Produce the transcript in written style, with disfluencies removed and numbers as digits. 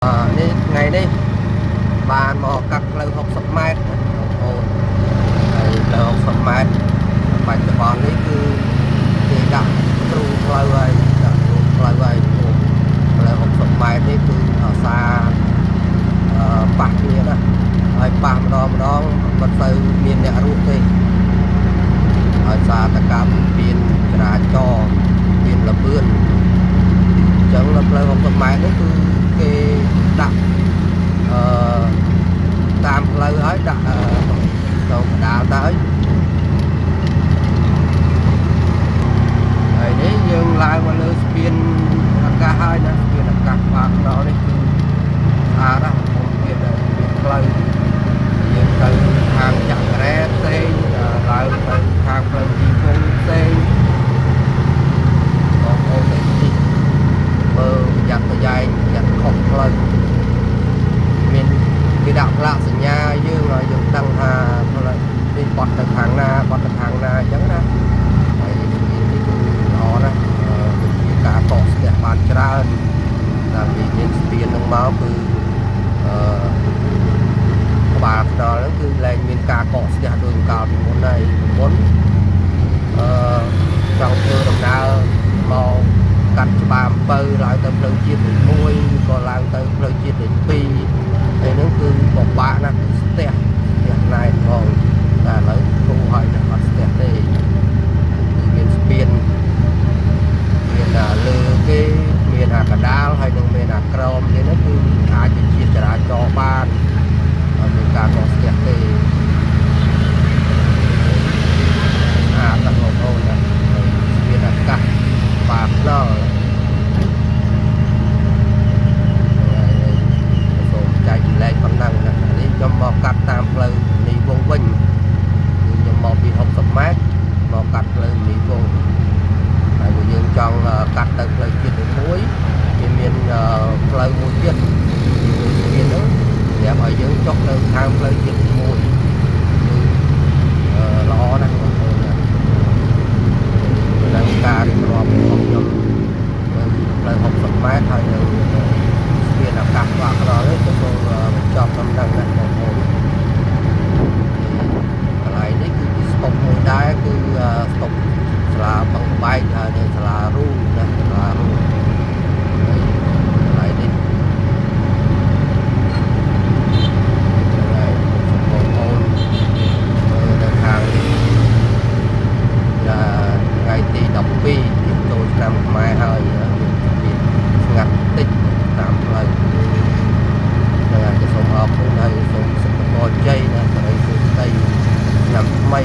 នេះថ្ងៃនេះបានមកកាត់ផ្លូវ60ម៉ែត្របងប្អូនហើយផ្លូវ60ម៉ែត្របច្ចុប្បន្ននេះគឺគេដាក់គ្រូផ្លូវហើយដាក់គ្រូផ្លូវហើយផ្លូវ60ម៉ែត្រនេះគឺអាសាប៉ះគ្នាណាហើយប៉ះម្ដងមិនទៅមានអ្នករស់ទេហើយសារតកម្មមានចរាចរណ៍មានលបឿនអញ្ចឹងនៅផ្លូវ60ម៉ែត្រនេះគឺគេដាក់តាមផ្លូវហើយដាក់ទៅកណ្ដាលទៅហើយនេះយើងឡើងមកលើស្ពានអាកាសហើយណាស្ពានអាកាសបាក់ដល់នេះគឺស្អាតណាស់ខ្ញុំមានផ្លូវយើងទៅខាងចក្រែផ្សេងឡើងទៅខាងផ្លូវទីគង់ផ្សេងបងប្អូននេះមើលប្រយ័ត្នប្រយែងប្រយ័ត្នខុសផ្លូវមានគេដាក់ផ្លាកសញ្ញាយើងឲ្យយើងដឹងថាផ្លូវនេះបត់ទៅខាងណាបត់ទៅខាងណាអញ្ចឹងណាហើយនេះគឺល្អណាស់ជាការកកស្ទះបានច្រើនតែពីមានស្ពាននឹងមកគឺក្បាលផ្ដល់ហ្នឹងគឺលែងមានការកកស្ទះដូចកាលពីមុនហើយមុនចង់ធ្វើដំណើរមកកាត់ច្បារអំពៅឡើងទៅផ្លូវជាតិលេខ1ក៏ឡើងទៅផ្លូវជាតិលេខ2ហើយហ្នឹងគឺពិបាកណាស់ស្ទះណែនផងតែឥឡូវគ្រូឲ្យតែអត់ស្ទះទេគឺមានស្ពានមានលើគេមានអាកដាលហើយនឹងមានអាក្រមនេះគឺអាចជាចរាចរណ៍បានអត់មានការកកស្ទះទេដាក់បងប្អូនណាស្ពានអាកាសបាក់ដល់សូមចែកចម្លែកប៉ុណ្ណឹងណានេះខ្ញុំមកកាត់តាមផ្លូវនីវងវិញគឺខ្ញុំមកពី60ម៉ែត្រមកកាត់ផ្លូវនីវងហើយបើយើងចង់កាត់ទៅផ្លូវជាតិមួយវាមានផ្លូវមួយទៀតមាននោះប្រាប់ឲ្យយើងចុះទៅខាងផ្លូវជាតិមួយល្អណាស់បងប្អូនណាដល់ការរៀបរាប់របស់ខ្ញុំផ្លូវ60ម៉ែត្រហើយនៅស្ពានអាកាសបាក់ដល់នេះទៅបញ្ចប់ដំណឹងណាបងប្អូនកន្លែងនេះគឺជាស្តុបមួយដែរគឺស្តុបសាលាបឹងបែកហើយនៅសាលារូណាសាលារូកន្លែងនេះបងប្អូននៅខាងថ្ងៃទី12ទីចូលឆ្នាំខ្មែរហើយស្ងាត់តិចតាមផ្លូវនឹងអាចសូមអរគុណហើយសូមសុខភាពជ័យណាសេរីសុខស្ដីឆ្នាំថ្មី